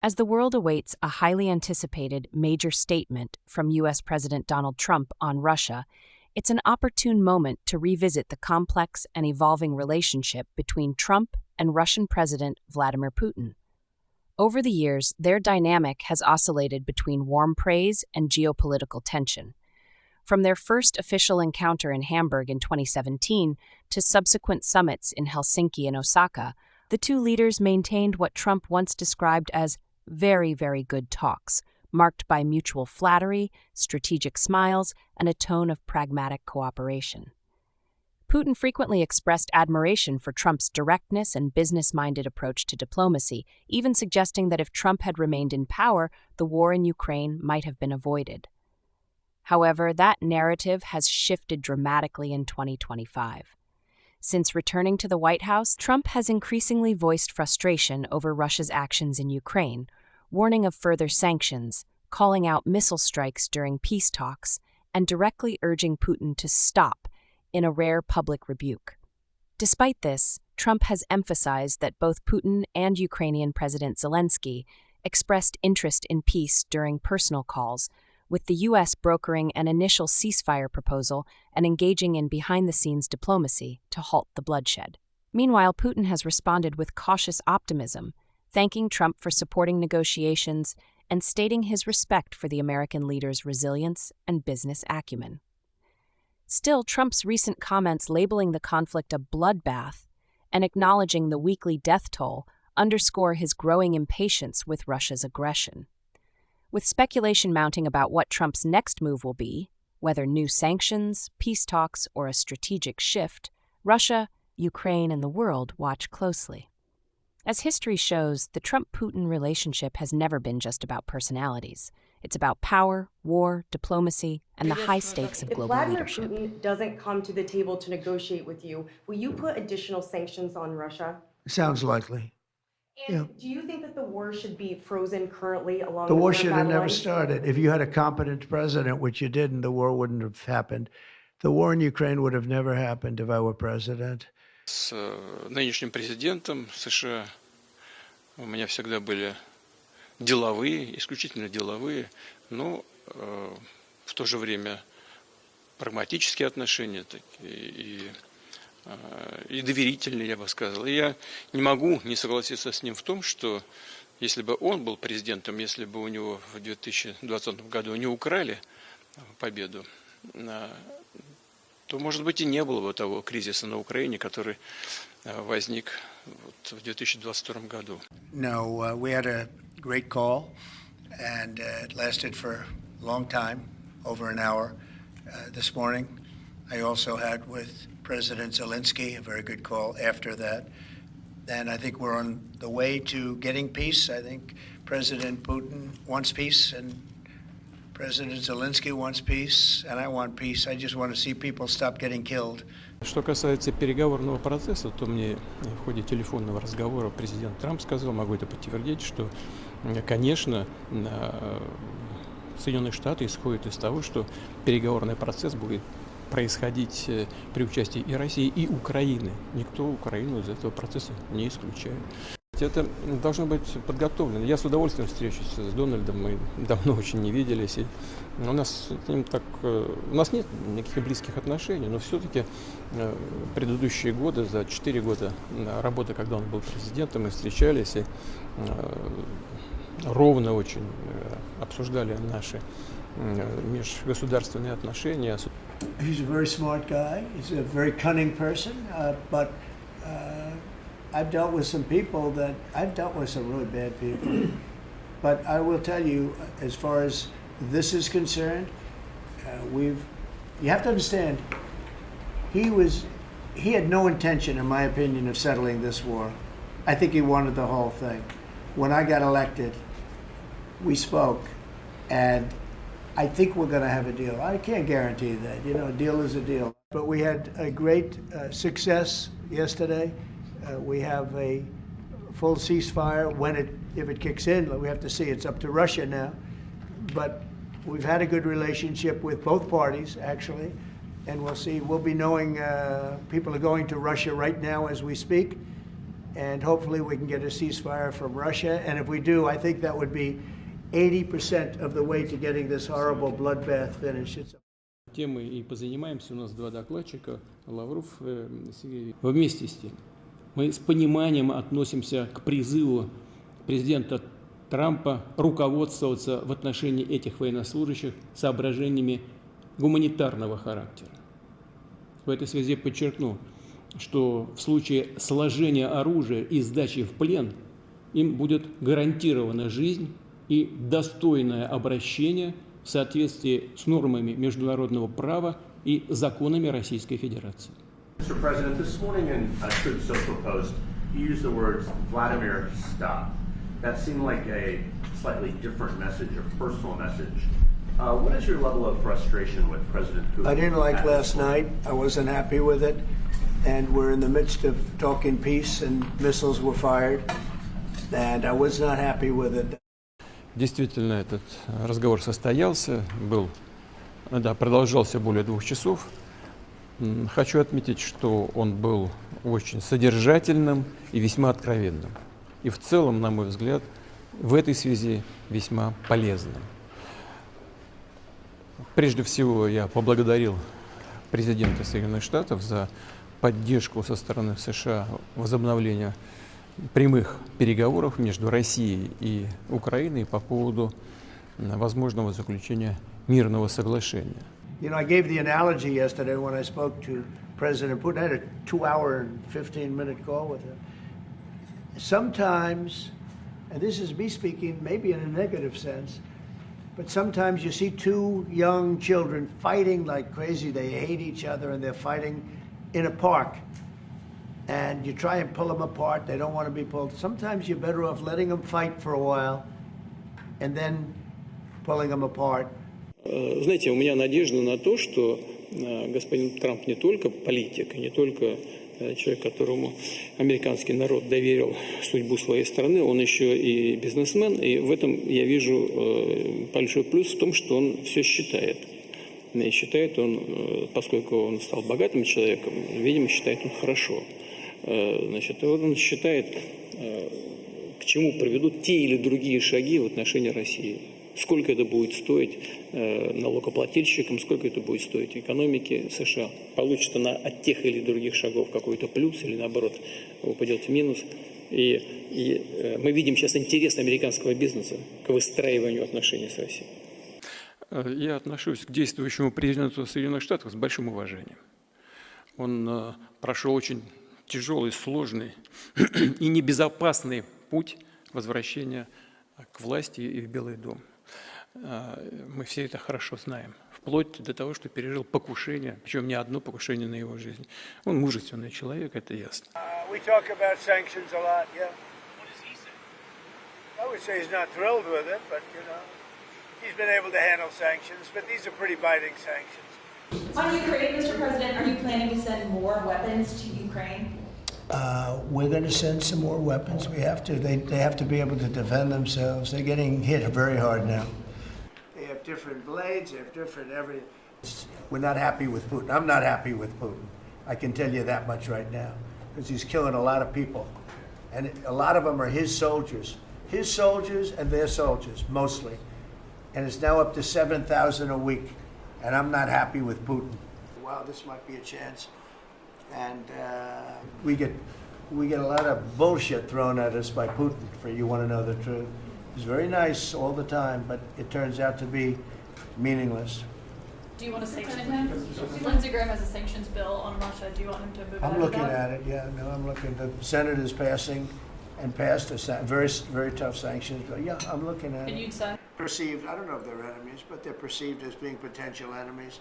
As the world awaits a highly anticipated major statement from U.S. President Donald Trump on Russia, it's an opportune moment to revisit the complex and evolving relationship between Trump and Russian President Vladimir Putin. Over the years, their dynamic has oscillated between warm praise and geopolitical tension. From their first official encounter in Hamburg in 2017 to subsequent summits in Helsinki and Osaka, the two leaders maintained what Trump once described as very, very good talks, marked by mutual flattery, strategic smiles, and a tone of pragmatic cooperation. Putin frequently expressed admiration for Trump's directness and business-minded approach to diplomacy, even suggesting that if Trump had remained in power, the war in Ukraine might have been avoided. However, that narrative has shifted dramatically in 2025. Since returning to the White House, Trump has increasingly voiced frustration over Russia's actions in Ukraine, warning of further sanctions, calling out missile strikes during peace talks, and directly urging Putin to stop in a rare public rebuke. Despite this, Trump has emphasized that both Putin and Ukrainian President Zelensky expressed interest in peace during personal calls, with the U.S. brokering an initial ceasefire proposal and engaging in behind-the-scenes diplomacy to halt the bloodshed. Meanwhile, Putin has responded with cautious optimism, thanking Trump for supporting negotiations and stating his respect for the American leader's resilience and business acumen. Still, Trump's recent comments labeling the conflict a bloodbath and acknowledging the weekly death toll underscore his growing impatience with Russia's aggression. With speculation mounting about what Trump's next move will be, whether new sanctions, peace talks, or a strategic shift, Russia, Ukraine, and the world watch closely. As history shows, the Trump-Putin relationship has never been just about personalities. It's about power, war, diplomacy, and the high stakes of global leadership. If Vladimir Putin doesn't come to the table to negotiate with you, will you put additional sanctions on Russia? Sounds likely. And do you think that the war should be frozen currently along The war border should have battle never lines? started. If you had a competent president, which you didn't, the war wouldn't have happened. The war in Ukraine would have never happened if I were president. С нынешним президентом США у меня всегда были деловые, исключительно деловые, но в то же время прагматические отношения и доверительные, я бы сказал. И я не могу не согласиться с ним в том, что если бы он был президентом, если бы у него в 2020 году не украли победу, то, может быть, и не было бы того кризиса на Украине, который возник в 2022 году. No, we had a great call, and it lasted for a long time, over an hour this morning. I also had with President Zelensky a very good call after that. And I think we're on the way to getting peace. I think President Putin wants peace, and President Zelensky wants peace, and I want peace. I just want to see people stop getting killed. Что касается переговорного процесса, то мне в ходе телефонного разговора президент Трамп сказал, могу это подтвердить, что, конечно, Соединенные Штаты исходят из того, что переговорный процесс будет происходить при участии и России, и Украины. Никто Украину из этого процесса не исключает. Это должно быть подготовлено. Я с удовольствием встречусь с Дональдом, мы давно очень не виделись. И у нас нет никаких близких отношений, но все-таки предыдущие годы, за 4 года работы, когда он был президентом, мы встречались и ровно очень обсуждали наши межгосударственные отношения. He's a very smart guy. He's a very cunning person, but I've dealt with some really bad people. But I will tell you, as far as this is concerned, you have to understand, he had no intention, in my opinion, of settling this war. I think he wanted the whole thing. When I got elected, we spoke, and I think we're going to have a deal. I can't guarantee that. You know, a deal is a deal. But we had a great success yesterday. We have a full ceasefire. If it kicks in, we have to see. It's up to Russia now. But we've had a good relationship with both parties, actually. And we'll see. We'll be knowing people are going to Russia right now as we speak. and hopefully we can get a ceasefire from Russia. And if we do, I think that would be 80% of the way to getting this horrible bloodbath finished. Тем мы и позанимаемся. У нас два докладчика, Лавров и вместе с тем. Мы с пониманием относимся к призыву президента Трампа руководствоваться в отношении этих военнослужащих соображениями гуманитарного характера. В этой связи подчеркну, что в случае сложения оружия и сдачи в плен им будет гарантирована жизнь и достойное обращение в соответствии с нормами международного права и законами Российской Федерации. Mr. President, this morning in a Truth Social post, you used the words Vladimir, stop. That seemed like a slightly different message, a personal message. What is your level of frustration with President Putin? I didn't like last night. I wasn't happy with it. And we're in the midst of talking peace, and missiles were fired. And I was not happy with it. Действительно, этот разговор состоялся, продолжался более 2 часов. Хочу отметить, что он был очень содержательным и весьма откровенным. И в целом, на мой взгляд, в этой связи весьма полезным. Прежде всего, я поблагодарил президента Соединенных Штатов за поддержку со стороны США возобновления прямых переговоров между Россией и Украиной по поводу возможного заключения мирного соглашения. You know, I gave the analogy yesterday when I spoke to President Putin. I had a 2-hour and 15-minute call with him. Sometimes, and this is me speaking maybe in a negative sense, but sometimes you see 2 young children fighting like crazy. They hate each other and they're fighting in a park. And you try and pull them apart. They don't want to be pulled. Sometimes you're better off letting them fight for a while and then pulling them apart. Знаете, у меня надежда на то, что господин Трамп не только политик, не только человек, которому американский народ доверил судьбу своей страны, он еще и бизнесмен, и в этом я вижу большой плюс в том, что он все считает. И считает он, поскольку он стал богатым человеком, видимо, считает он хорошо. Значит, вот он считает, к чему приведут те или другие шаги в отношении России. Сколько это будет стоить налогоплательщикам, сколько это будет стоить экономике США. Получит она от тех или других шагов какой-то плюс или, наоборот, упадет в минус. И мы видим сейчас интерес американского бизнеса к выстраиванию отношений с Россией. Я отношусь к действующему президенту Соединенных Штатов с большим уважением. Он прошел очень тяжелый, сложный и небезопасный путь возвращения к власти и в Белый дом. Мы все это хорошо знаем, вплоть до того, что пережил покушение, причем не одно покушение на его жизнь. Он мужественный человек, это ясно. We talk about sanctions a lot, yeah. What does he say? I would say he's not thrilled with it, but, you know, he's been able to handle sanctions, but these are pretty biting sanctions. On Ukraine, Mr. President, are you planning to send more weapons to Ukraine? We're going to send some more weapons. We have to. They have to be able to defend themselves. They're getting hit very hard now. They have different blades. They have different everything. We're not happy with Putin. I'm not happy with Putin. I can tell you that much right now, because he's killing a lot of people, and a lot of them are his soldiers and their soldiers mostly, and it's now up to 7,000 a week, and I'm not happy with Putin. Wow, this might be a chance. And we get a lot of bullshit thrown at us by Putin, for you want to know the truth. He's very nice all the time, but it turns out to be meaningless. Do you want to sanction him? Lindsey Graham has a sanctions bill on Russia. Do you want him to move ahead I'm looking with that? at it, yeah, no, I'm looking. The Senate is passed a very, very tough sanctions bill. Yeah, I'm looking at it. And you'd say? Perceived, I don't know if they're enemies, but they're perceived as being potential enemies.